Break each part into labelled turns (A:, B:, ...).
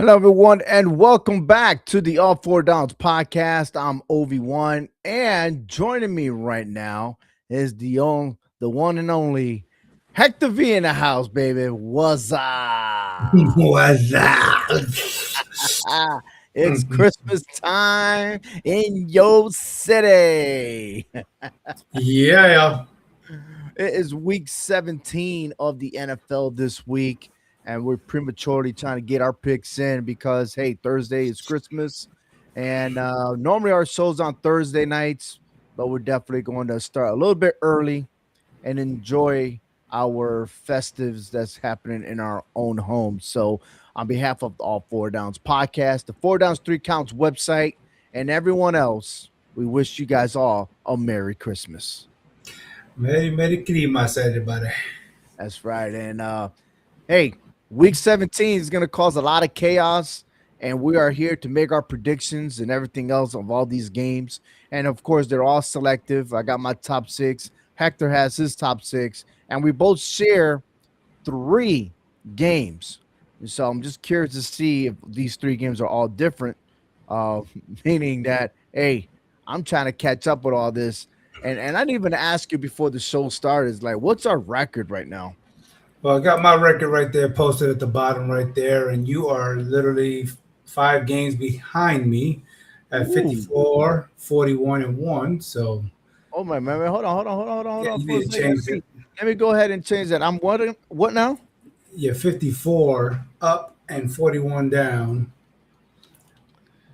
A: Hello, everyone, and welcome back to the All Four Downs podcast. I'm Ovi1, and joining me right now is the one and only Hector V in the house, baby. What's up?
B: What's up?
A: It's Christmas time in your city.
B: Yeah.
A: It is week 17 of the NFL this week, and we're prematurely trying to get our picks in because, hey, Thursday is Christmas. And normally our show's on Thursday nights, but we're definitely going to start a little bit early and enjoy our festives that's happening in our own home. So, on behalf of the All Four Downs podcast, the Four Downs Three Counts website, and everyone else, we wish you guys all a Merry Christmas.
B: Merry Christmas, everybody.
A: That's right. And hey, week 17 is going to cause a lot of chaos. And we are here to make our predictions and everything else of all these games. And of course, they're all selective. I got my top six. Hector has his top six. And we both share three games. So I'm just curious to see if these three games are all different. Uh, Meaning that, hey, I'm trying to catch up with all this. And I didn't even ask you before the show started, is like, what's our record right now?
B: Well, I got my record right there posted at the bottom right there, and you are literally 5 games behind me at
A: Ooh.
B: 54, 41, and 1. So,
A: Oh my man, hold
B: yeah,
A: on
B: you
A: for a
B: need to
A: second.
B: change it.
A: Let me go ahead and change that. I'm what now?
B: You're 54 up and 41 down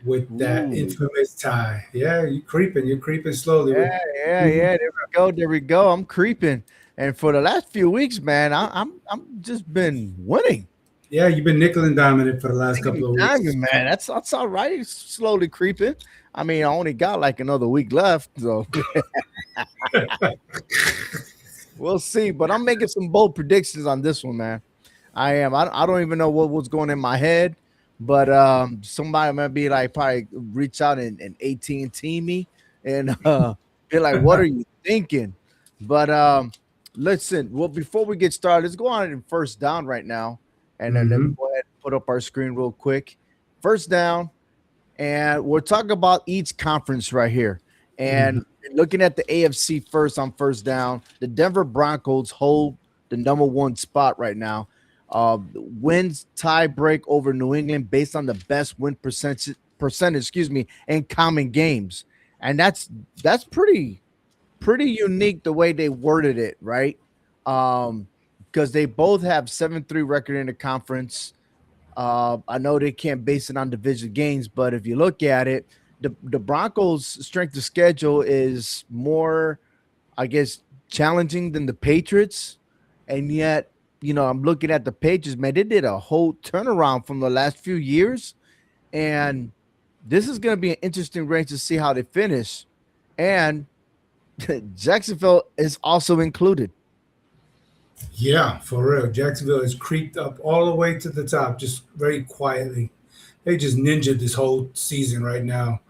B: with that
A: Ooh.
B: infamous tie. Yeah, you're creeping. You're creeping slowly.
A: Yeah, yeah. There we go. There we go. I'm creeping. And for the last few weeks, man, I'm just been winning.
B: Yeah, you've been nickel and diming for the last
A: Taking
B: couple
A: me
B: of weeks.
A: diamond, man. That's all right. It's slowly creeping. I mean, I only got like another week left, so we'll see. But I'm making some bold predictions on this one, man. I am. I don't even know what's going in my head, but somebody might be like probably reach out and AT&T me and be like, "What are you thinking?" But listen. Well, before we get started, let's go on in first down right now, and then let me
B: Hmm.
A: go ahead and put up our screen real quick. First down, and we're talking about each conference right here.
B: Hmm.
A: And looking at the AFC first on first down, the Denver Broncos hold the number one spot right now. Wins tie break over New England based on the best win percentage, in common games, and that's pretty unique the way they worded it, right? Um, because they both have 7-3 record in the conference. I know they can't base it on division games, but if you look at it, the Broncos' strength of schedule is more, I guess, challenging than the Patriots, and yet, I'm looking at the Patriots. Man, they did a whole turnaround from the last few years, and this is going to be an interesting race to see how they finish. And Jacksonville is also included.
B: Yeah, for real. Jacksonville has creeped up all the way to the top, just very quietly. They just ninja this whole season right now.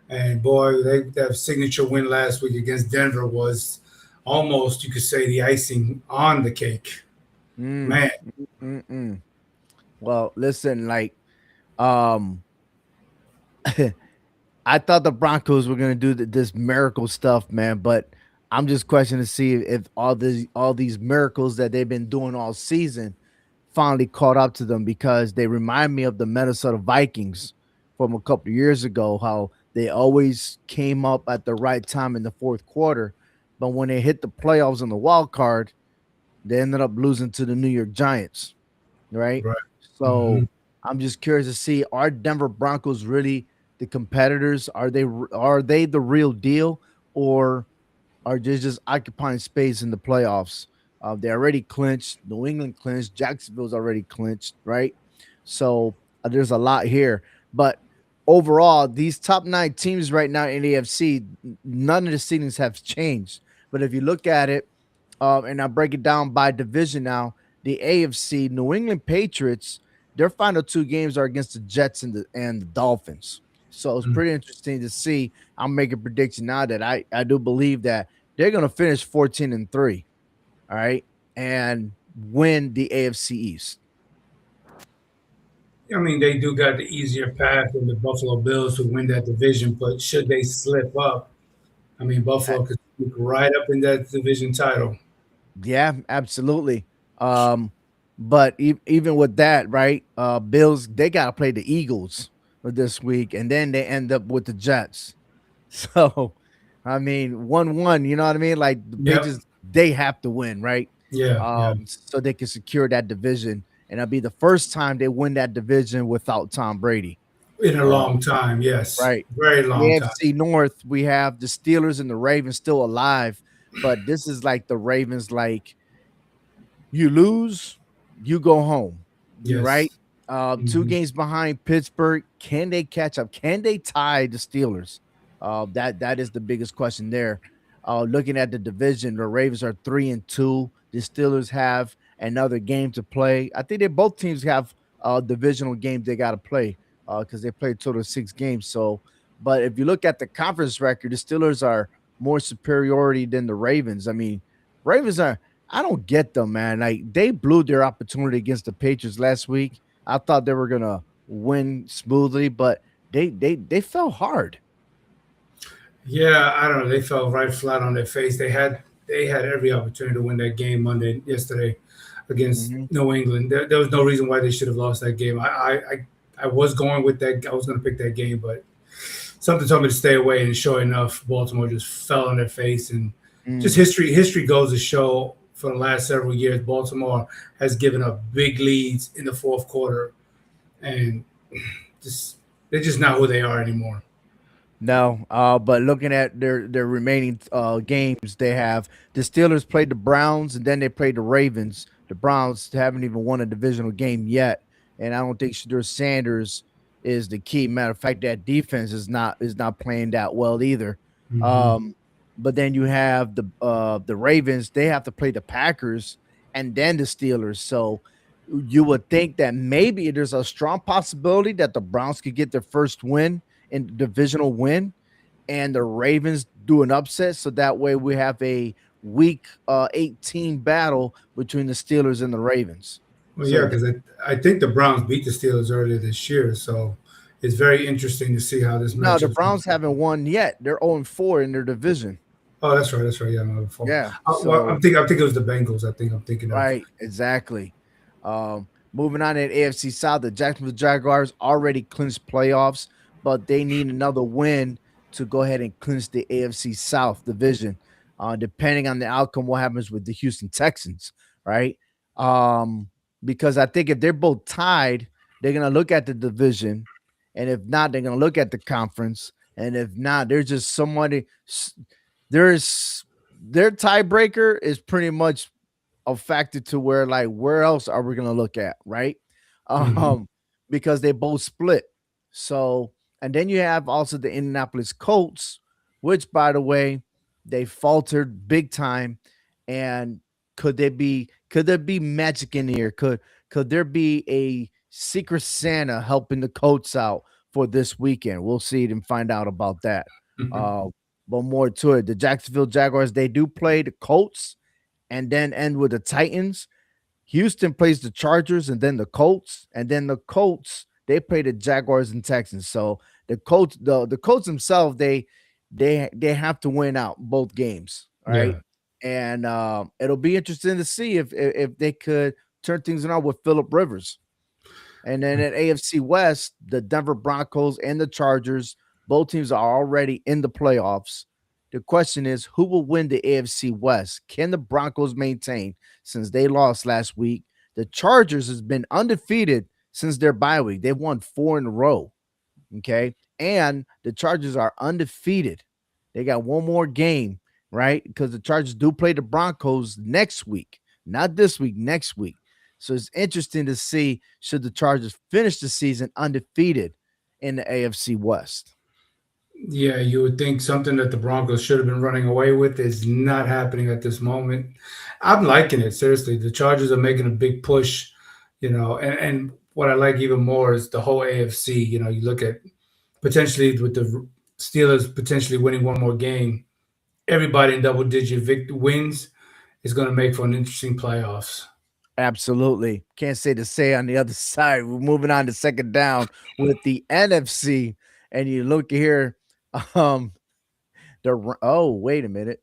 B: And boy, that signature win last week against Denver was almost, you could say, the icing on the cake.
A: Mm,
B: Man,
A: mm, mm. Well, listen, like, um, I thought the Broncos were going to do this miracle stuff, man, but I'm just questioning to see if all these miracles that they've been doing all season finally caught up to them, because they remind me of the Minnesota Vikings from a couple of years ago, how they always came up at the right time in the fourth quarter, but when they hit the playoffs and the wild card, they ended up losing to the New York Giants, right?
B: right. Hmm.
A: So I'm just curious to see, are Denver Broncos really the competitors? Are they the real deal, or are they just occupying space in the playoffs? They already clinched. New England clinched. Jacksonville's already clinched, right? So there's a lot here, but overall, these top nine teams right now in the AFC, none of the seedings have changed. But if you look at it, and I break it down by division now, the AFC, New England Patriots, their final two games are against the Jets and the Dolphins. So it's pretty interesting to see. I'm making a prediction now that I do believe that they're going to finish 14-3, all right, and win the AFC East.
B: I mean, they do got the easier path in the Buffalo Bills to win that division, but should they slip up, I mean,
A: Uh,
B: Buffalo could sneak right up in that division title.
A: Yeah, absolutely. Um, but even with that, right? Bills they got to play the Eagles for this week, and then they end up with the Jets. So, I mean, 1-1. You know what I mean? Like
B: Yep.
A: they have to win, right?
B: Yeah. Yeah.
A: So they can secure that division, and it'll be the first time they win that division without Tom Brady.
B: In a
A: Uh,
B: long time. Yes.
A: right.
B: Very
A: The
B: long time.
A: AFC North, we have the Steelers and the Ravens still alive, but this is like the Ravens, like you lose, you go home. You right.
B: Yes.
A: 2
B: Hmm.
A: games behind Pittsburgh. Can they catch up? Can they tie the Steelers? That is the biggest question there. Looking at the division, the Ravens are 3-2. The Steelers have another game to play. I think they both teams have divisional games they got to play because they play a total of 6 games. So, but if you look at the conference record, the Steelers are more superiority than the Ravens. I mean, Ravens are I don't get them, man. Like they blew their opportunity against the Patriots last week. I thought they were gonna win smoothly, but they fell hard.
B: Yeah, I don't know. They fell right flat on their face. They had every opportunity to win that game Monday yesterday against
A: Hmm.
B: New England. There was no reason why they should have lost that game. I was going with that. I was going to pick that game, but something told me to stay away. And sure enough, Baltimore just fell on their face. And just
A: Mm.
B: history goes to show for the last several years, Baltimore has given up big leads in the fourth quarter, and just they're just not who they are anymore.
A: No, but looking at their remaining games, they have the Steelers played the Browns and then they played the Ravens. The Browns haven't even won a divisional game yet, and I don't think Shadur Sanders is the key. Matter of fact, that defense is not playing that well either.
B: Hmm.
A: Um, but then you have the Ravens. They have to play the Packers and then the Steelers. So you would think that maybe there's a strong possibility that the Browns could get their first win in divisional win and the Ravens do an upset. So that way we have a week 18 battle between the Steelers and the Ravens.
B: Well,
A: So
B: yeah, because I think the Browns beat the Steelers earlier this year, so it's very interesting to see how this
A: no, the
B: matchup is going
A: Browns
B: to.
A: haven't won yet. They're 0-4 in their division.
B: Oh, that's right. That's right. Yeah, my fault.
A: Yeah.
B: Well,
A: So
B: I think it was the Bengals. I think I'm thinking of.
A: right, exactly. Moving on in AFC South, the Jacksonville Jaguars already clinched playoffs, but they need another win to go ahead and clinch the AFC South division. Depending on the outcome, what happens with the Houston Texans, right? Um, because I think if they're both tied, they're gonna look at the division, and if not, they're gonna look at the conference, and if not, there's just somebody. There's their tiebreaker is pretty much a factor to where like where else are we gonna look at, right?
B: Hmm.
A: Um, because they both split. So and then you have also the Indianapolis Colts, which by the way, they faltered big time. And could there be magic in here? Could there be a secret Santa helping the Colts out for this weekend? We'll see it and find out about that. Uh, but more to it. The Jacksonville Jaguars, they do play the Colts and then end with the Titans. Houston plays the Chargers and then the Colts, and then the Colts they play the Jaguars and Texans. So the Colts themselves, they have to win out both games, all right?
B: Yeah.
A: And it'll be interesting to see if they could turn things around with Philip Rivers. And then at AFC West, the Denver Broncos and the Chargers, both teams are already in the playoffs. The question is, who will win the AFC West? Can the Broncos maintain since they lost last week? The Chargers has been undefeated since their bye week. They've won 4 in a row. Okay. And the Chargers are undefeated. They got one more game, right? Because the Chargers do play the Broncos next week, not this week, next week. So it's interesting to see should the Chargers finish the season undefeated in the AFC West.
B: Yeah, you would think something that the Broncos should have been running away with is not happening at this moment. I'm liking it, seriously. The Chargers are making a big push, and what I like even more is the whole AFC. You look at potentially with the Steelers potentially winning one more game, everybody in double digit wins is going to make for an interesting playoffs.
A: Absolutely. Can't say the say on the other side. We're moving on to second down with the NFC. And you look here, um, oh, wait a minute.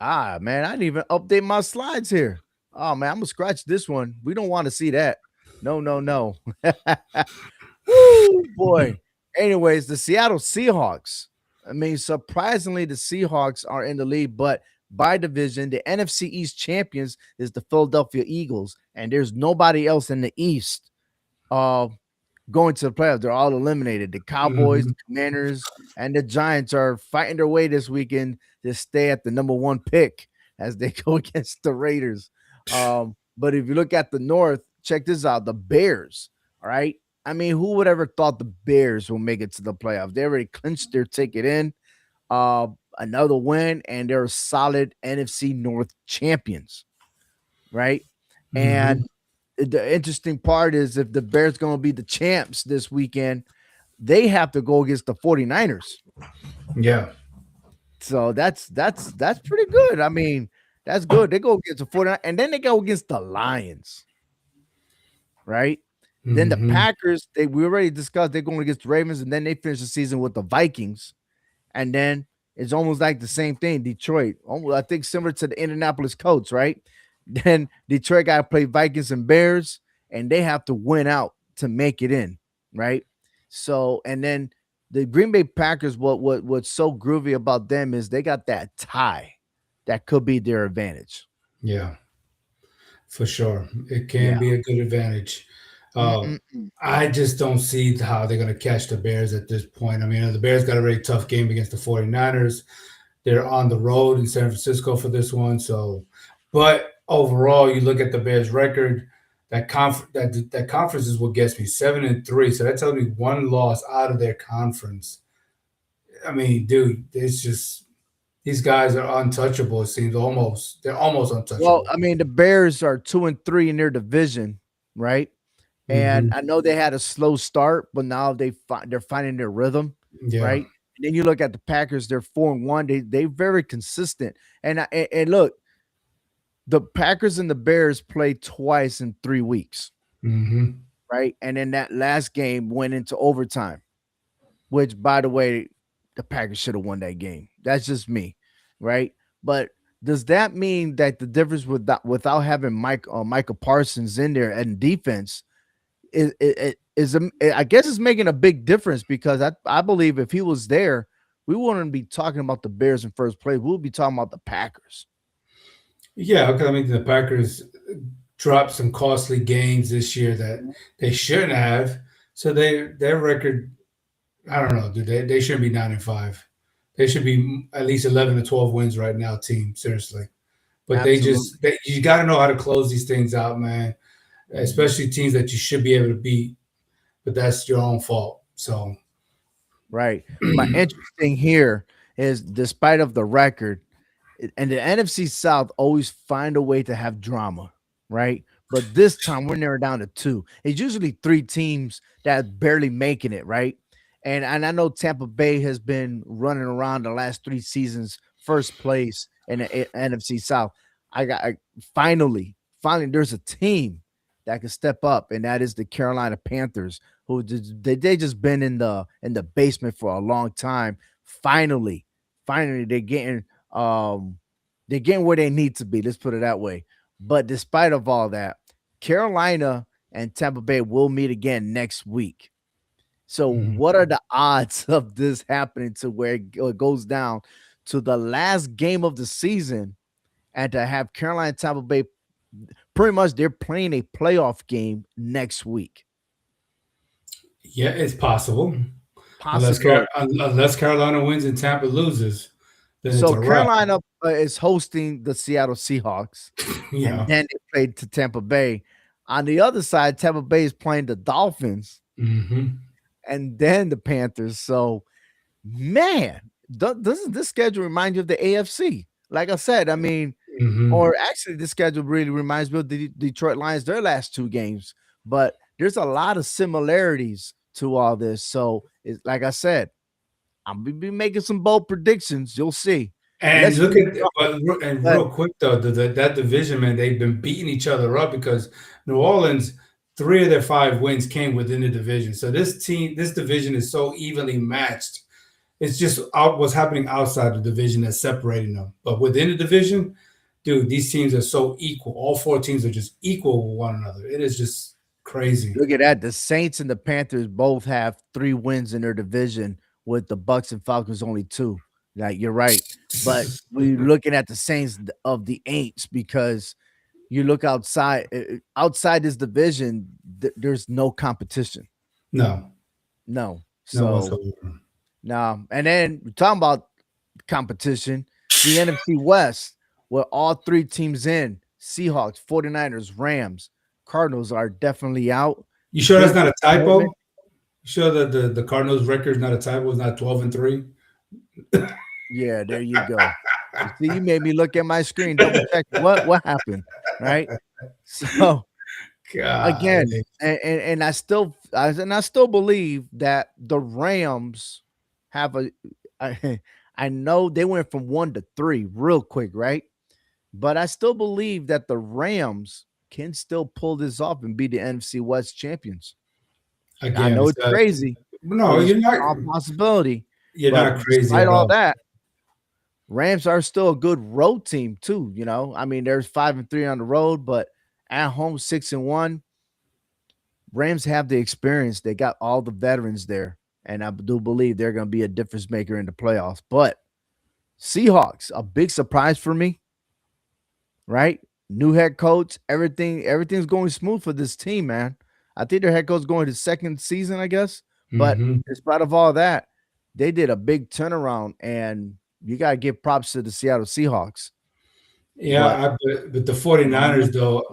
A: Ah, man, I didn't even update my slides here. Oh man, I'm gonna scratch this one. We don't want to see that. No, no, no. Woo boy. Anyways, the Seattle Seahawks. I mean, surprisingly, the Seahawks are in the lead, but by division, the NFC East champions is the Philadelphia Eagles, and there's nobody else in the East. Uh, Going to the playoffs. They're all eliminated. The Cowboys,
B: Hmm.
A: the Commanders, and the Giants are fighting their way this weekend to stay at the number one pick as they go against the Raiders. But if you look at the North, check this out: the Bears. All right. I mean, who would ever thought the Bears will make it to the playoffs? They already clinched their ticket in. Uh, Another win, and they're solid NFC North champions, right?
B: Hmm.
A: And the interesting part is if the Bears going to be the champs this weekend, they have to go against the 49ers.
B: Yeah.
A: So that's pretty good. I mean, that's good. They go against the 49ers and then they go against the Lions, right? Then the
B: Hmm.
A: Packers, we already discussed they're going against the Ravens, and then they finish the season with the Vikings. And then it's almost like the same thing. Detroit, almost, I think similar to the Indianapolis Colts, right? Then Detroit got to play Vikings and Bears, and they have to win out to make it in, right? So, and then the Green Bay Packers, what's so groovy about them is they got that tie that could be their advantage.
B: Yeah, for sure. It can
A: Yeah.
B: be a good advantage. Uh,
A: Mm-mm-mm.
B: I just don't see how they're going to catch the Bears at this point. I mean, the Bears got a very tough game against the 49ers. They're on the road in San Francisco for this one. So, but overall, you look at the Bears' record. That conference is what gets me 7-3. So that tells me one loss out of their conference. I mean, dude, it's just these guys are untouchable. It seems almost they're almost
A: Well,
B: untouchable.
A: I mean, the Bears are 2-3 in their division, right? And
B: Hmm.
A: I know they had a slow start, but now they're finding their rhythm,
B: Yeah.
A: right? And then you look at the Packers; they're 4-1. They very consistent. And look, the Packers and the Bears played twice in 3 weeks,
B: Hmm.
A: right? And then that last game went into overtime, which, by the way, the Packers should have won that game. That's just me, right? But does that mean that the difference without having Michael Parsons in there and defense I guess it's making a big difference because I believe if he was there, we wouldn't be talking about the Bears in first place. We'll be talking about the Packers.
B: Yeah, because I mean the Packers dropped some costly games this year that
A: Mhm.
B: they shouldn't have. So their record, I don't know, dude. They shouldn't be 9-5. They should be at least 11-12 wins right now, team. Seriously, but
A: Absolutely.
B: you got to know how to close these things out, man.
A: Mhm.
B: Especially teams that you should be able to beat, but that's your own fault. So,
A: Right. But interesting here is despite of the record, and the NFC South always find a way to have drama, right? But this time we're narrowed down to two. It's usually three teams that barely making it, right? And I know Tampa Bay has been running around the last 3 seasons, first place in the NFC South. Finally, there's a team that can step up, and that is the Carolina Panthers, who they just been in the basement for a long time. Finally, finally, um they're getting where they need to be. Let's put it that way. But despite of all that, Carolina and Tampa Bay will meet again next week. So,
B: mhm.
A: what are the odds of this happening to where it goes down to the last game of the season and to have Carolina and Tampa Bay pretty much they're playing a playoff game next week?
B: Yeah, it's possible.
A: Possibility.
B: Unless Carolina wins and Tampa loses, then it's
A: So
B: a wrap.
A: Carolina is hosting the Seattle Seahawks, and
B: Yeah.
A: then they played to Tampa Bay. On the other side, Tampa Bay is playing the Dolphins,
B: Hmm.
A: and then the Panthers. So, man, doesn't this schedule remind you of the AFC? Like I said, I mean,
B: Hmm.
A: or actually, this schedule really reminds me of the Detroit Lions, their last two games. But there's a lot of similarities to all this. So, it's like I said, I'm be making some bold predictions. You'll see.
B: And
A: Let's
B: look
A: move
B: at
A: on.
B: and
A: But
B: real quick though, that division, man, they've been beating each other up because New Orleans, three of their five wins came within the division. So this division is so evenly matched. It's just out what's happening outside the division that's separating them. But within the division, dude, these teams are so equal. All four teams are just equal with one another. It is just crazy.
A: look at that. The Saints and the Panthers both have 3 wins in their division, with the Bucks and Falcons only two. Like, you're right. But we're looking at the Saints of the Aints, because you look outside this division, there's no competition.
B: No,
A: No.
B: no
A: So
B: whatsoever.
A: no. And then we're talking about competition, the NFC West, where all three teams in Seahawks, 49ers, Rams, Cardinals are definitely out.
B: You sure that's
A: Big
B: not a
A: disappointment.
B: typo? You sure that the Cardinals record is not a typo? It's not 12-3.
A: Yeah, there you go. You see, you made me look at my screen, double check what happened, right? So
B: God,
A: again, and I still believe that the Rams have a I, I know they went from 1 to 3 real quick, right? But I still believe that the Rams can still pull this off and be the NFC West champions. I
B: again,
A: know
B: it's
A: it's crazy,
B: no,
A: but it's a strong possibility.
B: you're not
A: But
B: crazy
A: despite
B: at
A: all
B: all.
A: that, Rams are still a good road team too. I mean, there's 5-3 on the road, but at home 6-1. Rams have the experience. They got all the veterans there, and I do believe they're going to be a difference maker in the playoffs. But Seahawks, a big surprise for me, right? New head coach, everything's going smooth for this team, man. I think their head coach going to second season, I guess. But
B: Hmm.
A: in spite of all that, they did a big turnaround, and you got to give props to the Seattle Seahawks.
B: Yeah,
A: But
B: but the
A: uh
B: 49ers, though,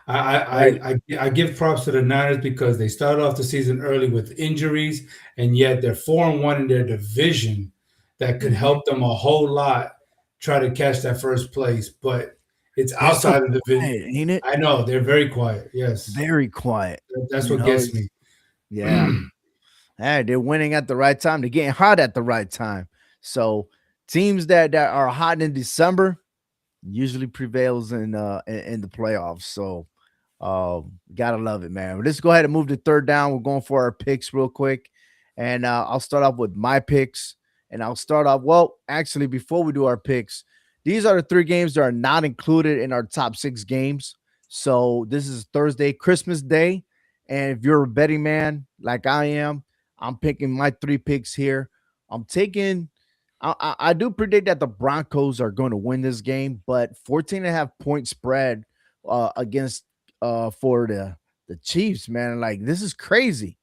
A: right,
B: I give props to the Niners because they started off the season early with injuries, and yet they're 4-1 in their division that could
A: mhm.
B: help them a whole lot try to catch that first place. But it's
A: They're so
B: outside of the division.
A: quiet, ain't it?
B: I know they're very quiet. Yes,
A: Very quiet.
B: that's what gets
A: It's
B: me.
A: yeah. Hey, they're winning at the right time. They're getting hot at the right time. So teams that are hot in December usually prevails in the playoffs. So gotta love it, man. Let's go ahead and move to third down. We're going for our picks real quick, and I'll start off with my picks. And I'll start off. Well, actually, before we do our picks, these are the 3 games that are not included in our top 6 games. So this is Thursday, Christmas Day, and if you're a betting man like I am, I'm picking my 3 picks here. I'm taking. I do predict that the Broncos are going to win this game, but 14.5 point spread against for the Chiefs, man. Like, this is crazy.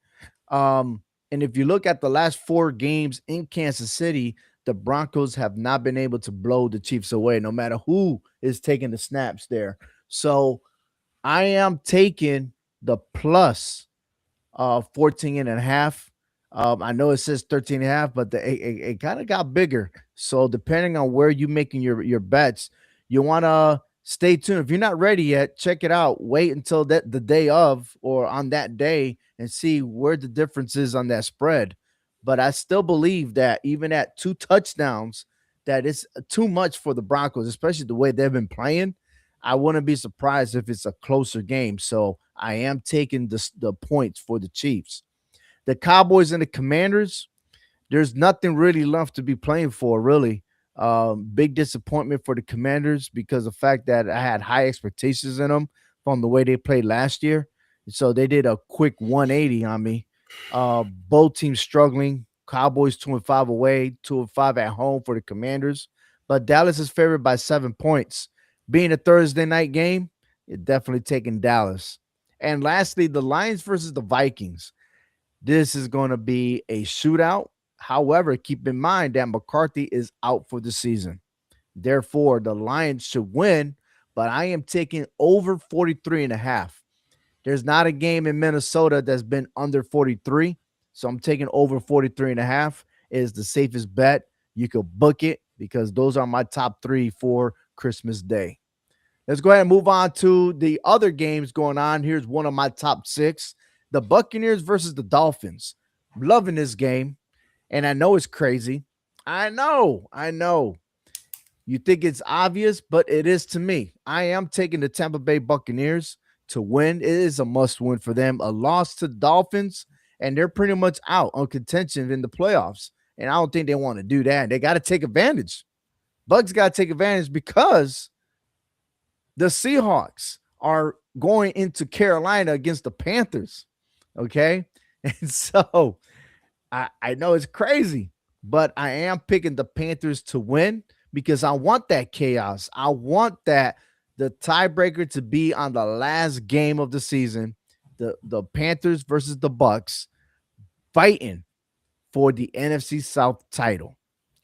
A: Um, and if you look at the last 4 games in Kansas City, the Broncos have not been able to blow the Chiefs away, no matter who is taking the snaps there. So I am taking the plus 14 and a half. I know it says 13 and a half, but it kind of got bigger. So depending on where you making your bets, you want to stay tuned. If you're not ready yet, check it out. Wait until the day of or on that day and see where the difference is on that spread. But I still believe that even at 2 touchdowns, that it's too much for the Broncos, especially the way they've been playing. I wouldn't be surprised if it's a closer game. So I am taking the points for the Chiefs. The Cowboys and the Commanders, there's nothing really left to be playing for, really. Big disappointment for the Commanders because of the fact that I had high expectations in them from the way they played last year. So they did a quick 180 on me. Both teams struggling. Cowboys 2-5 away, 2-5 at home for the Commanders. But Dallas is favored by 7 points. Being a Thursday night game, you're definitely taking Dallas. And lastly, the Lions versus the Vikings. This is going to be a shootout. However, keep in mind that McCarthy is out for the season. Therefore, the Lions should win, but I am taking over 43 and a half. There's not a game in Minnesota that's been under 43. So I'm taking over 43 and a half. It is the safest bet. You could book it because those are my top 3 for Christmas Day. Let's go ahead and move on to the other games going on. Here's one of my top 6. The Buccaneers versus the Dolphins. I'm loving this game. And I know it's crazy. I know. You think it's obvious, but it is to me. I am taking the Tampa Bay Buccaneers to win. It is a must win for them. A loss to the Dolphins, and they're pretty much out on contention in the playoffs. And I don't think they want to do that. They got to take advantage. Bugs got to take advantage because the Seahawks are going into Carolina against the Panthers. Okay. And so I know it's crazy, but I am picking the Panthers to win because I want that chaos. I want that the tiebreaker to be on the last game of the season, the Panthers versus the Bucks fighting for the NFC South title.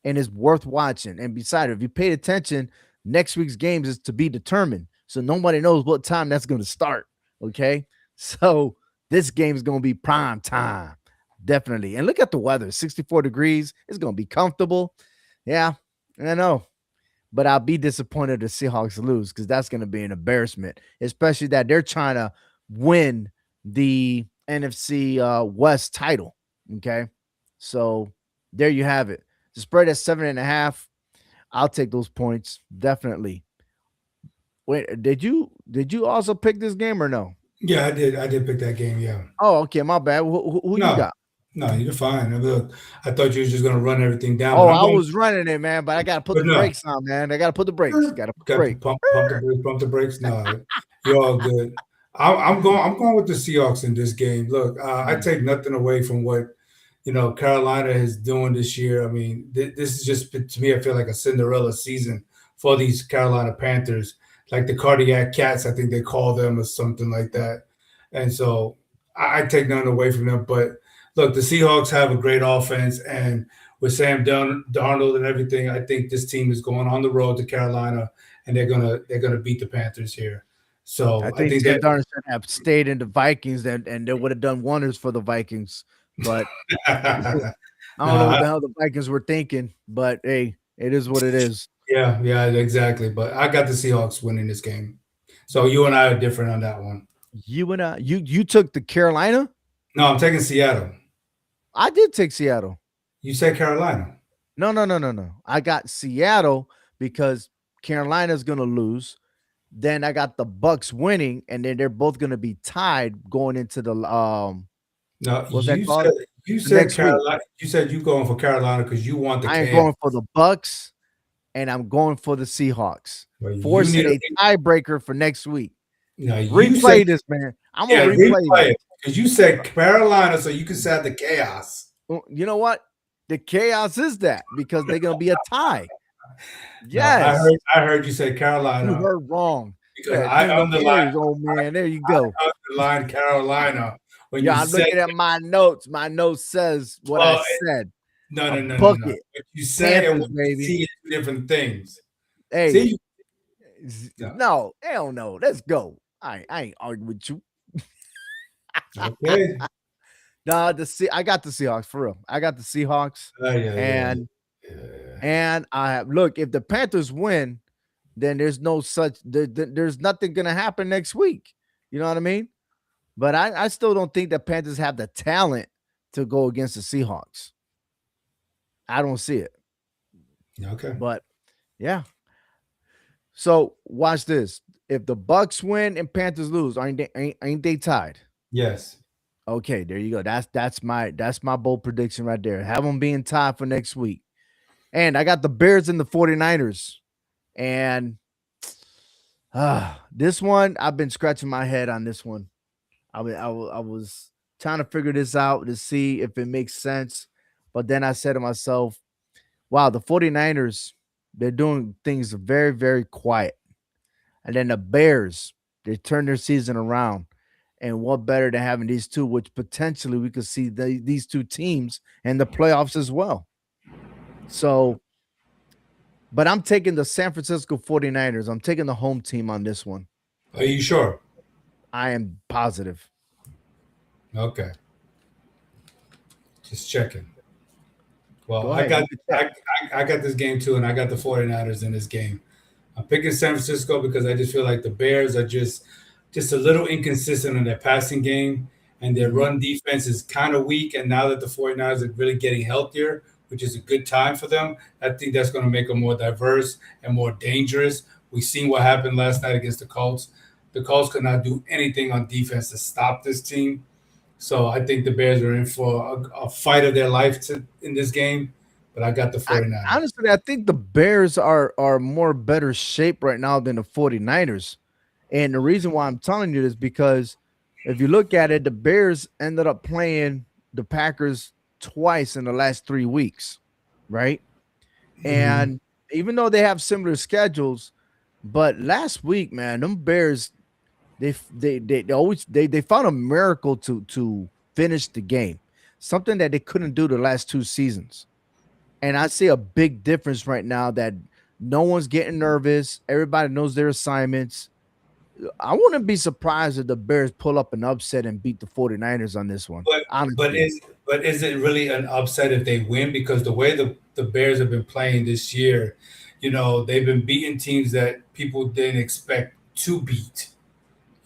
A: And it's worth watching. And besides, if you paid attention, next week's games is to be determined. So nobody knows what time that's going to start. Okay. So this game is going to be prime time. Definitely. And look at the weather 64 degrees. It's going to be comfortable. Yeah, I know. But I'll be disappointed if the Seahawks lose because that's going to be an embarrassment, especially that they're trying to win the NFC West title. Okay. So there you have it. The spread at 7.5. I'll take those points. Definitely. Wait, did you also pick this game or no?
B: Yeah, I did. I did pick that game. Yeah.
A: Oh, okay, my bad. Who you
B: No,
A: got?
B: no, you're fine. I thought you were just gonna run everything down,
A: Oh,
B: but I'm
A: I
B: going.
A: was running it, man, but I gotta put
B: But
A: the
B: no,
A: brakes on, man. I gotta put the brakes. Gotta put the
B: got to
A: brake.
B: pump the brakes, pump the brakes. No, you're all good. I'm going. I'm going with the Seahawks in this game. Look, I
A: Mm.
B: take nothing away from what Carolina is doing this year. I mean, this is just to me. I feel like a Cinderella season for these Carolina Panthers, like the cardiac cats. I think they call them or something like that. And so I take nothing away from them. But look, the Seahawks have a great offense, and with Sam Darnold and everything, I think this team is going on the road to Carolina, and they're gonna beat the Panthers here.
A: I
B: So I
A: think
B: think
A: Sam
B: that.
A: Darnold should have stayed in the Vikings and they would have done wonders for the Vikings. But I don't know what
B: Nah,
A: the hell the Vikings were thinking, but hey, it is what it is.
B: yeah, yeah, exactly. But I got the Seahawks winning this game. So you and I are different on that one.
A: You and I, you took the Carolina.
B: No, I'm taking Seattle.
A: I did take Seattle.
B: You said Carolina.
A: No, no, no, no, no. I got Seattle because Carolina's gonna lose. Then I got the Bucks winning, and then they're both gonna be tied going into the
B: No,
A: what's that
B: you said
A: called?
B: you
A: The
B: said
A: next week.
B: Carolina. You said you going for Carolina because you want the
A: I am
B: chaos.
A: going for the Bucks and I'm going for the Seahawks,
B: Well, you need
A: forcing
B: a
A: a tiebreaker for next week.
B: no. You said
A: Replay this, man. I'm
B: yeah.
A: gonna replay
B: Replay
A: this.
B: it because you said Carolina, so you can set the chaos.
A: Well, you know what? The chaos is that because they're gonna be a tie.
B: No, I
A: Yes,
B: heard. I heard you say
A: you
B: Carolina
A: heard wrong.
B: because
A: Yeah,
B: I
A: tune them
B: underlined
A: ears, old man. There you go.
B: Carolina when you
A: Yeah, I'm
B: said.
A: looking at my notes. My note says what I
B: Well,
A: said.
B: no,
A: A
B: no, no, no, no.
A: bucket,
B: What you say and
A: Panthers,
B: what you
A: baby.
B: see is two different things.
A: Hey,
B: See, no.
A: no, hell no. Let's go. I ain't arguing with you.
B: Okay.
A: Nah, I got the Seahawks for real. I got the Seahawks,
B: Yeah, yeah,
A: and
B: yeah.
A: I look if the Panthers win, then there's nothing gonna happen next week. You know what I mean? But I still don't think the Panthers have the talent to go against the Seahawks. I don't see it.
B: Okay.
A: But yeah. So watch this. If the Bucks win and Panthers lose, ain't they tied?
B: Yes.
A: Okay, there you go. That's my bold prediction right there. Have them being tied for next week. And I got the Bears and the 49ers. And this one, I've been scratching my head on this one. I was trying to figure this out to see if it makes sense. But then I said to myself, wow, the 49ers, they're doing things very, very quiet. And then the Bears, they turn their season around. And what better than having these two, which potentially we could see these two teams in the playoffs as well. So, but I'm taking the San Francisco 49ers. I'm taking the home team on this one.
B: Are you sure?
A: I am positive.
B: Okay. Just checking. Well,
A: Go ahead. You can check.
B: I got this game too, and I got the 49ers in this game. I'm picking San Francisco because I just feel like the Bears are just a little inconsistent in their passing game, and their
A: Mhm.
B: run defense is kind of weak. And now that the 49ers are really getting healthier which is a good time for them. I think that's going to make them more diverse and more dangerous. We seen what happened last night against the Colts. The Colts could not do anything on defense to stop this team. So I think the Bears are in for a fight of their life in this game. But I got the
A: I
B: 49ers.
A: honestly, I think the Bears are more better shape right now than the 49ers. And the reason why I'm telling you this because if you look at it, the Bears ended up playing the Packers twice in the last 3 weeks, right?
B: Mm-hmm.
A: And even though they have similar schedules, but last week, man, them Bears they always they found a miracle to finish the game, something that they couldn't do the last 2 seasons. And I see a big difference right now that no one's getting nervous. Everybody knows their assignments. I wouldn't be surprised if the Bears pull up an upset and beat the 49ers on this one.
B: But but
A: Honestly.
B: is but is it really an upset if they win? Because the way the Bears have been playing this year, they've been beating teams that people didn't expect to beat.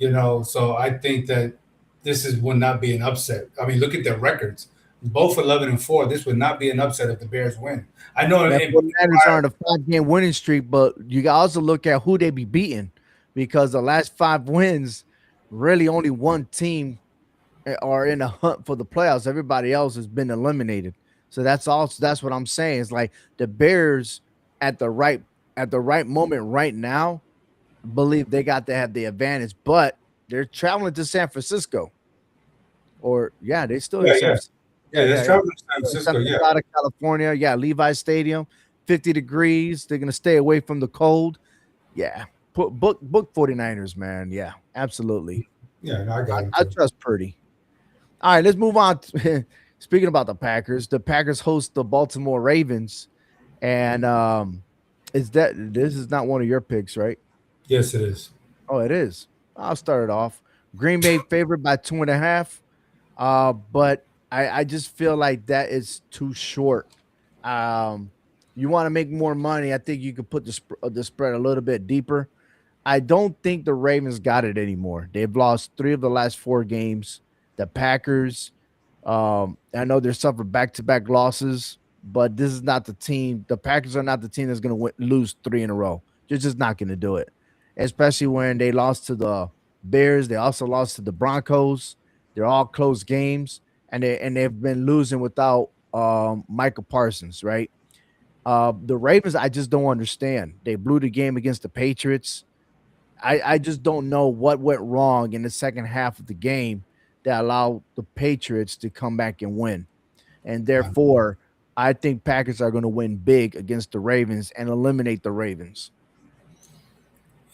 B: So I think that this is would not be an upset. I mean, look at their records. Both 11-4. This would not be an upset if the Bears win. I know
A: That
B: in
A: 49ers are on a 5 game winning streak, but you got also look at who they be beating because the last 5 wins, really only one team are in a hunt for the playoffs. Everybody else has been eliminated. So that's what I'm saying. It's like the Bears at the right at the right moment right now believe they got to have the advantage, but they're traveling to San Francisco. Or yeah, they still in
B: yeah,
A: San
B: yeah,
A: Francisco.
B: yeah.
A: Yeah,
B: That's
A: yeah, yeah.
B: traveling to San Francisco.
A: Central
B: Yeah,
A: side of California. Yeah, Levi Stadium, 50 degrees. They're gonna stay away from the cold. Yeah. Book 49ers, man. Yeah, absolutely.
B: yeah. No, I got him
A: I
B: too.
A: trust Purdy. All right, let's move on. Speaking about the Packers host the Baltimore Ravens, and is that this is not one of your picks, right?
B: Yes, it is.
A: Oh, it is. I'll start it off. Green Bay favored by 2.5. But I just feel like that is too short. Um, you want to make more money. I think you could put the spread a little bit deeper. I don't think the Ravens got it anymore. They've lost 3 of the last 4 games. The Packers, I know they're suffered back-to-back losses, but this is not the team. The Packers are not the team that's going to lose 3 in a row. You're just not going to do it, especially when they lost to the Bears. They also lost to the Broncos. They're all close games, and they've been losing without Michael Parsons, right? The Ravens, I just don't understand. They blew the game against the Patriots. I just don't know what went wrong in the second half of the game that allowed the Patriots to come back and win. And therefore, I think Packers are going to win big against the Ravens and eliminate the Ravens.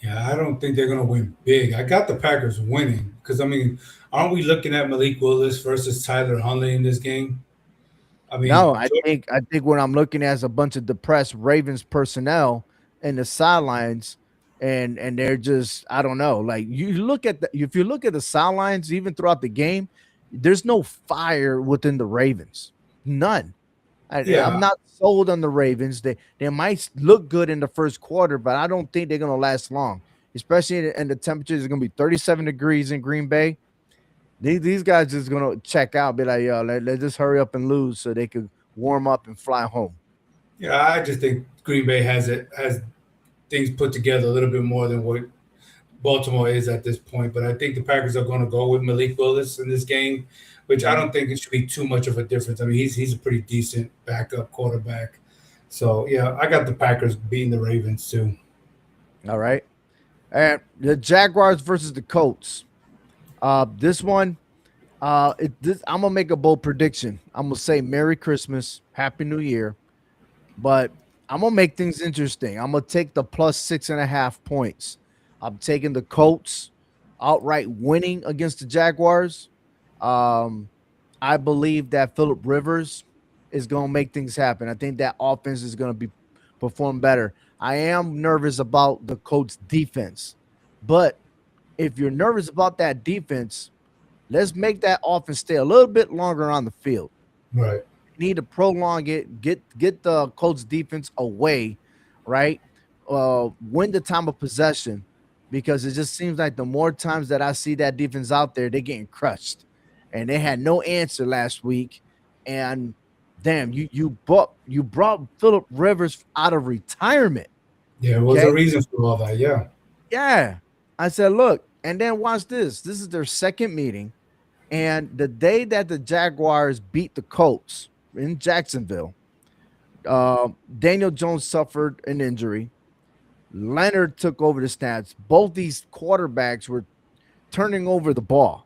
B: Yeah, I don't think they're going to win big. I got the Packers winning because I mean, aren't we looking at Malik Willis versus Tyler Huntley in this game? I
A: No,
B: mean,
A: I think what I'm looking at is a bunch of depressed Ravens personnel in the sidelines, and they're just I don't know. Like you look at the if you look at the sidelines even throughout the game, there's no fire within the Ravens. None. I'm
B: yeah,
A: not sold on the Ravens. They might look good in the first quarter, but I don't think they're gonna last long. Especially in the temperatures are gonna be 37 degrees in Green Bay. These guys just gonna check out, be like, yo, let's just hurry up and lose so they could warm up and fly home.
B: yeah. I just think Green Bay has things put together a little bit more than what Baltimore is at this point. But I think the Packers are going to go with Malik Willis in this game, which I
A: Mhm.
B: don't think it should be too much of a difference. I mean, he's a pretty decent backup quarterback. So yeah, I got the Packers beating the Ravens too.
A: All right. And the Jaguars versus the Colts. This one, I'm gonna make a bold prediction. I'm gonna say Merry Christmas, Happy New Year, but I'm gonna make things interesting. I'm gonna take the plus 6.5 points. I'm taking the Colts outright winning against the Jaguars. Um, I believe that Philip Rivers is gonna make things happen. I think that offense is gonna be perform better. I am nervous about the Colts defense, but if you're nervous about that defense, let's make that offense stay a little bit longer on the field.
B: Right.
A: Need to prolong it, get the Colts defense away, right? Win the time of possession because it just seems like the more times that I see that defense out there, they're getting crushed, and they had no answer last week, and damn, you brought Philip Rivers out of retirement.
B: There was a
A: Okay.
B: reason for all that. Yeah.
A: Yeah. I said, look, and then watch this. This is their second meeting. And the day that the Jaguars beat the Colts in Jacksonville, Daniel Jones suffered an injury. Leonard took over the stats. Both these quarterbacks were turning over the ball,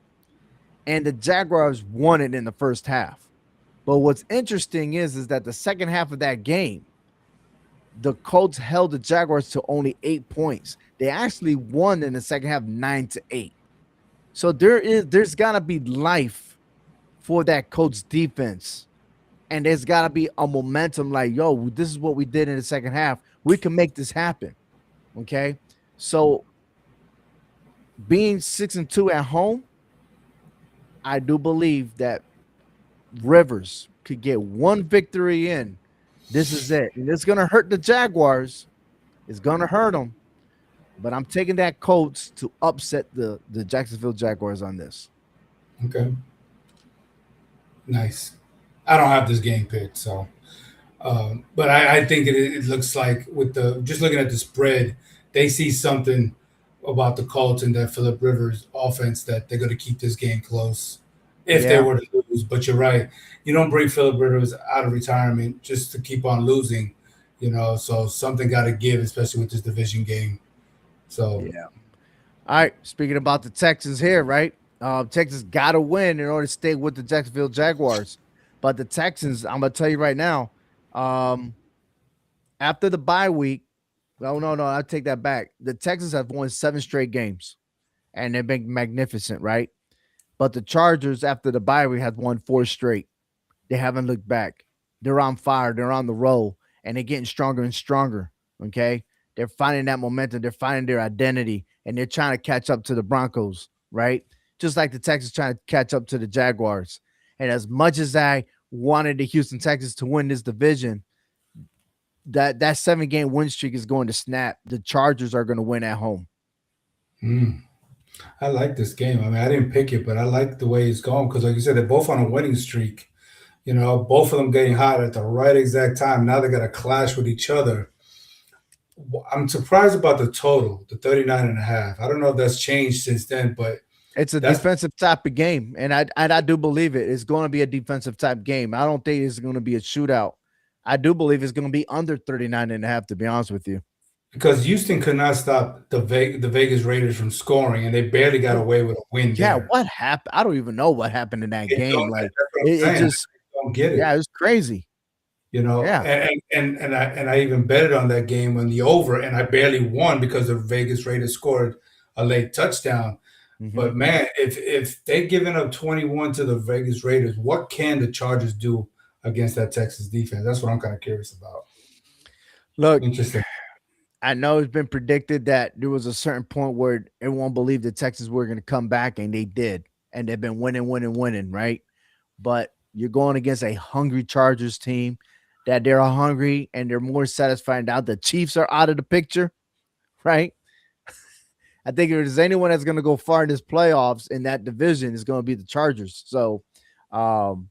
A: and the Jaguars won it in the first half. But what's interesting is that the second half of that game, the Colts held the Jaguars to only 8 points. They actually won in the second half 9-8. So there's gotta be life for that Colts defense. And there's gotta be a momentum like, yo, this is what we did in the second half. We can make this happen. Okay. So being 6-2 at home, I do believe that Rivers could get one victory in. This is it. And it's gonna hurt the Jaguars. It's gonna hurt them. But I'm taking that Colts to upset the Jacksonville Jaguars on this.
B: Okay. Nice. I don't have this game picked, so but I think it looks like with the just looking at the spread, they see something about the Colts and that Philip Rivers offense that they're going to keep this game close if they
A: Yeah,
B: were to lose. But you're right, you don't bring Philip Rivers out of retirement just to keep on losing, So something got to give, especially with this division game. So
A: yeah. All right. Speaking about the Texans here, right? Texas got to win in order to stay with the Jacksonville Jaguars. But the Texans, I'm gonna tell you right now, um, after the bye week, oh no, I take that back. The Texans have won 7 straight games, and they've been magnificent, right? But the Chargers, after the bye week, have won 4 straight. They haven't looked back. They're on fire. They're on the roll, and they're getting stronger and stronger. Okay, they're finding that momentum. They're finding their identity, and they're trying to catch up to the Broncos. Right, just like the Texans trying to catch up to the Jaguars. And as much as I wanted the Houston Texans to win this division, that 7 game win streak is going to snap. The Chargers are going to win at home.
B: mm, I like this game. I mean, I didn't pick it, but I like the way it's going because, like you said, they're both on a winning streak. Both of them getting hot at the right exact time. Now they got to clash with each other. I'm surprised about the total, the 39 and a half. I don't know if that's changed since then, but
A: It's a
B: that's
A: defensive type of game, and I do believe it. It's going to be a defensive type game. I don't think it's going to be a shootout. I do believe it's going to be under 39 and a half, to be honest with you.
B: because Houston could not stop the Vegas Raiders from scoring, and they barely got away with a win
A: Yeah,
B: there.
A: what happened? I don't even know what happened in that
B: They
A: game.
B: don't,
A: Like
B: that's what
A: it
B: I'm saying.
A: just,
B: I don't get
A: yeah,
B: it.
A: it was crazy. Yeah.
B: And I even betted on that game on the over, and I barely won because the Vegas Raiders scored a late touchdown.
A: Hmm.
B: But man, if they giving up 21 to the Vegas Raiders, what can the Chargers do against that Texas defense? That's what I'm kind of curious about.
A: Look,
B: Interesting.
A: I know it's been predicted that there was a certain point where everyone believed the Texans were going to come back, and they did, and they've been winning, winning, winning, right? But you're going against a hungry Chargers team that they're hungry and they're more satisfied now. The Chiefs are out of the picture, right? I think if there's anyone that's going to go far in this playoffs in that division, it's going to be the Chargers. So um,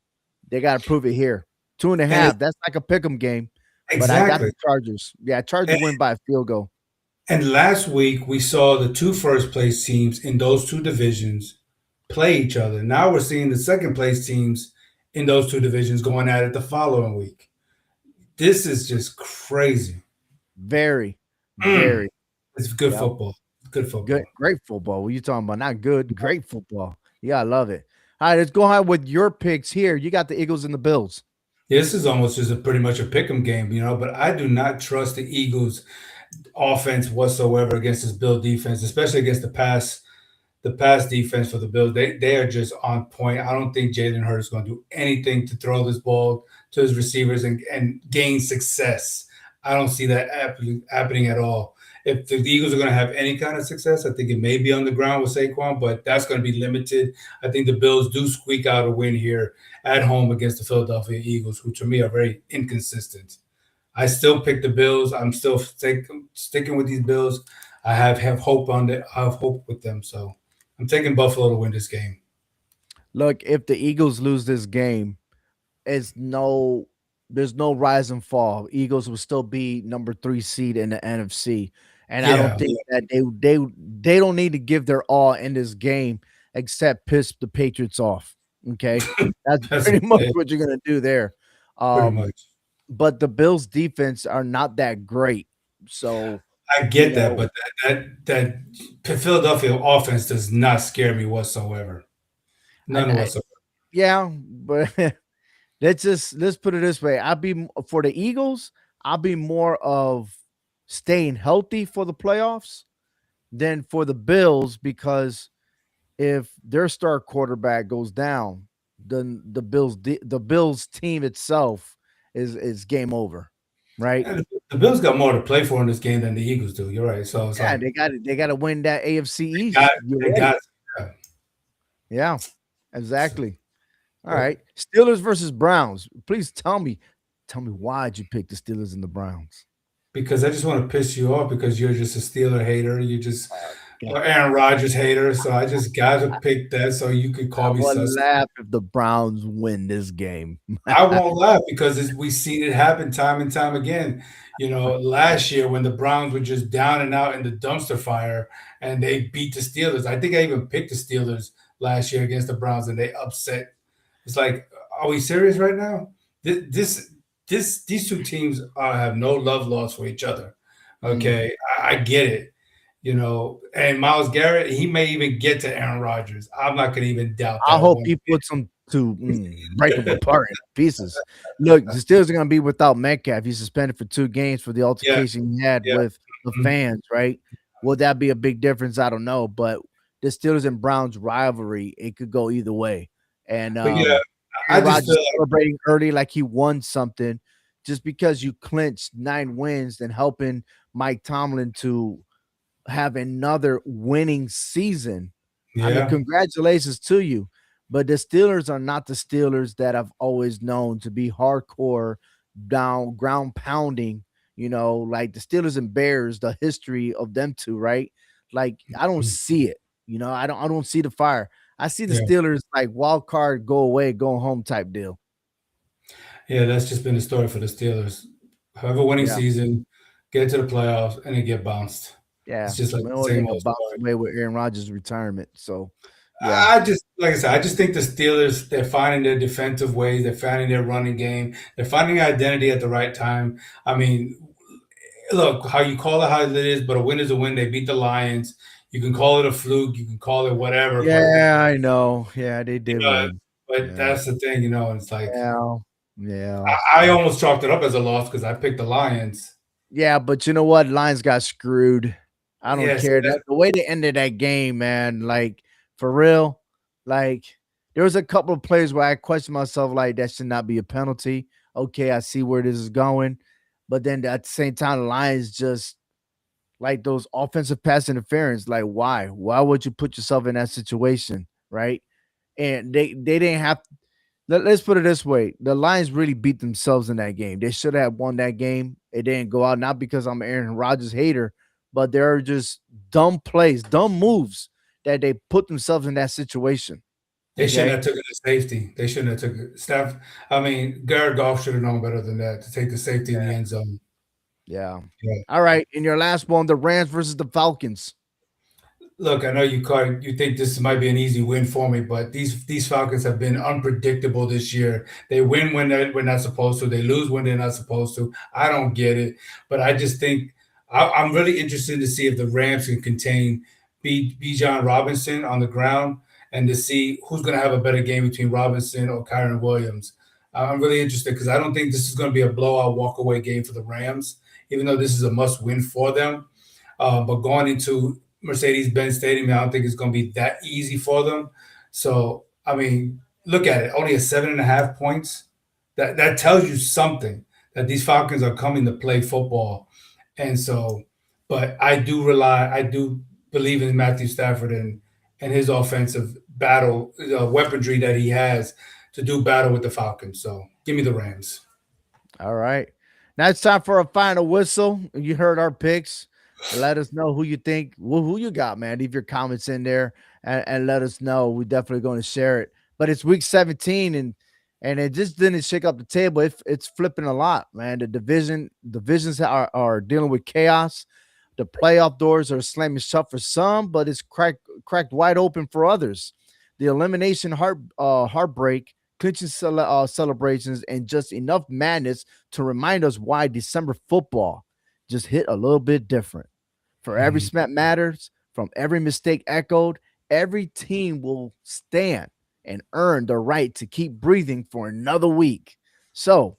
A: they got to prove it here. Two and a
B: And
A: half. That's like a pick 'em game, but I got
B: exactly.
A: the Chargers. Yeah, Chargers
B: And,
A: win by a field goal.
B: and last week we saw the two first place teams in those two divisions play each other. Now we're seeing the second place teams in those two divisions going at it the following week. This is just crazy.
A: Very,
B: Mm.
A: very.
B: It's good
A: Yep.
B: football. Good
A: Good,
B: football.
A: great football. What you talking about? Not good, great football. Yeah, I love it. All right, let's go ahead with your picks here. You got the Eagles and the Bills.
B: This is almost just a pretty much a pick 'em game, but I do not trust the Eagles offense whatsoever against this Bill defense, especially against the pass defense for the Bills. They are just on point. I don't think Jalen Hurts is going to do anything to throw this ball to his receivers and gain success. I don't see that happening at all. If the Eagles are going to have any kind of success, I think it may be on the ground with Saquon, but that's going to be limited. I think the Bills do squeak out a win here at home against the Philadelphia Eagles, who to me are very inconsistent. I still pick the Bills. I'm still sticking with these Bills. I have hope on it. I have hope with them. So I'm taking Buffalo to win this game.
A: Look, if the Eagles lose this game, it's no. there's no rise and fall. Eagles will still be number 3 seed in the NFC, and I don't
B: Yeah,
A: think that they don't need to give their all in this game except piss the Patriots off. Okay, that's
B: that's
A: pretty much
B: it,
A: what you're gonna do there.
B: pretty
A: Um,
B: much.
A: but the Bills' defense are not that great, so
B: I
A: you
B: get that,
A: know,
B: but that Philadelphia offense does not scare me whatsoever. None
A: I
B: whatsoever.
A: yeah, but let's put it this way. For the Eagles, I'll be more of staying healthy for the playoffs than for the Bills because if their star quarterback goes down, then the Bills team itself is game over, right?
B: And the Bills got more to play for in this game than the Eagles do. You're right. So it's
A: Yeah,
B: like
A: they got to win that AFC
B: they got
A: East. You're
B: they
A: ready.
B: got yeah.
A: Yeah,
B: So,
A: exactly. All
B: but
A: right. Steelers versus Browns. Please tell me why'd you pick the Steelers and the Browns?
B: because I just want to piss you off because you're just a Steeler hater. You just
A: God,
B: or Aaron Rodgers hater. So I just got to pick that so you could
A: I
B: call me
A: would
B: sus.
A: laugh if the Browns win this game.
B: I won't laugh because we seen it happen time and time again. You know, last year when the Browns were just down and out in the dumpster fire and they beat the Steelers. I think I even picked the Steelers last year against the Browns and they upset. It's like, are we serious right now? These two teams have no love lost for each other.
A: Mm.
B: Okay, I get it. You know, and Miles Garrett, he may even get to Aaron Rodgers. I'm not going to even doubt
A: I
B: that
A: hope
B: one.
A: he puts them to break them apart in pieces. Look, the Steelers are going to be without Metcalf. He's suspended for 2 games for the
B: Yeah,
A: altercation he had
B: yeah.
A: with the
B: Mhm.
A: fans. Right? Will that be a big difference? I don't know, but the Steelers and Browns rivalry, it could go either way. And
B: But yeah, I
A: Aaron
B: just feel
A: Rodgers
B: like
A: celebrating early like he won something just because you clinched 9 wins and helping Mike Tomlin to have another winning season. I mean,
B: yeah,
A: congratulations to you. But the Steelers are not the Steelers that I've always known to be hardcore, down, ground pounding, like the Steelers and Bears, the history of them two, right? Like, I don't
B: mm,
A: see it. I don't see the fire. I see the
B: yeah,
A: Steelers like wild card, go away, go home type deal.
B: yeah. That's just been the story for the Steelers. Have a winning
A: Yeah.
B: season, get to the playoffs, and then get bounced.
A: Yeah.
B: It's just like
A: We
B: the
A: know they're
B: same
A: gonna
B: old
A: bounce
B: story.
A: away with Aaron Rodgers' retirement. So yeah.
B: I just, like I said, I just think the Steelers, they're finding their defensive ways, they're finding their running game, they're finding identity at the right time. I mean, look, how you call it how it is, but a win is a win. They beat the Lions. You can call it a fluke, you can call it whatever, but
A: Yeah, I know. Yeah, they
B: you
A: did
B: know,
A: win.
B: but
A: Yeah.
B: that's the thing, it's like
A: Yeah. Yeah.
B: I almost chalked it up as a loss because I picked the Lions.
A: Yeah, but you know what? Lions got screwed. I don't
B: Yes,
A: care. That the way they ended that game, man, like for real, like there was a couple of plays where I questioned myself, like that should not be a penalty. Okay, I see where this is going. But then at the same time, the Lions just like those offensive pass interference. Like, why? Why would you put yourself in that situation? Right. And they didn't have let's put it this way. The Lions really beat themselves in that game. They should have won that game. It didn't go out, not because I'm an Aaron Rodgers hater, but there are just dumb plays, dumb moves that they put themselves in that situation.
B: they shouldn't
A: Okay.
B: have taken the safety. They shouldn't have took it. Steph. I mean, Garrett Goff should have known better than that to take the safety in the
A: Yeah.
B: end zone.
A: Yeah.
B: Yeah.
A: All right. In your last one, the Rams versus the Falcons.
B: Look, I know you think this might be an easy win for me, but these Falcons have been unpredictable this year. They win when they're not supposed to. They lose when they're not supposed to. I don't get it, but I just think I'm really interested to see if the Rams can contain B. John Robinson on the ground and to see who's going to have a better game between Robinson or Kyron Williams. I'm really interested because I don't think this is going to be a blowout walkaway game for the Rams, even though this is a must win for them. But going into Mercedes-Benz Stadium, I don't think it's going to be that easy for them. So, I mean, look at it. Only a 7.5 points. That tells you something that these Falcons are coming to play football. And so, but I do believe in Matthew Stafford and his offensive battle, weaponry that he has to do battle with the Falcons. So, give me the Rams.
A: All right. Now it's time for a final whistle. You heard our picks. Let us know who you think, who you got, man. Leave your comments in there and let us know. We're definitely going to share it. But it's week 17, and it just didn't shake up the table. It's flipping a lot, man. Divisions are dealing with chaos. The playoff doors are slamming shut for some, but it's cracked wide open for others. The elimination heartbreak, clinching celebrations, and just enough madness to remind us why December football just hit a little bit different. For every
B: Mhm.
A: snap matters, from every mistake echoed, every team will stand and earn the right to keep breathing for another week. So,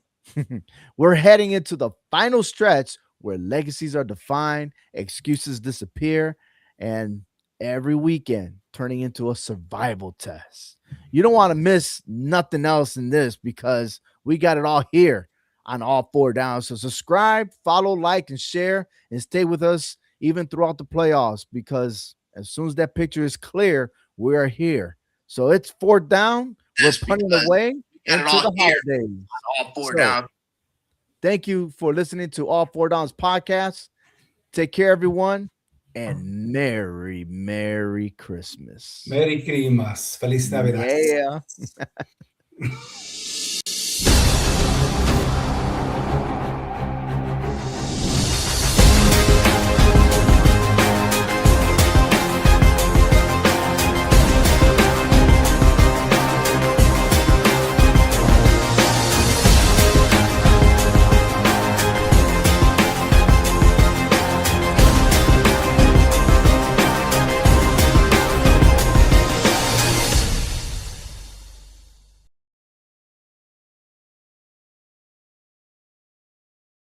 A: we're heading into the final stretch where legacies are defined, excuses disappear, and every weekend turning into a survival test. You don't want to miss nothing else in this because we got it all here on All Four Down. So subscribe, follow, like, and share, and stay with us even throughout the playoffs because as soon as that picture is clear, we are here. So it's fourth down. We're
C: This
A: punting
C: because
A: away
C: we got it
A: into
C: all
A: the
C: here.
A: holidays.
C: All four
A: So
C: down.
A: thank you for listening to All Four Downs podcast. Take care, everyone, and Merry Christmas.
B: Merry Christmas. Feliz Navidad.
A: Yeah.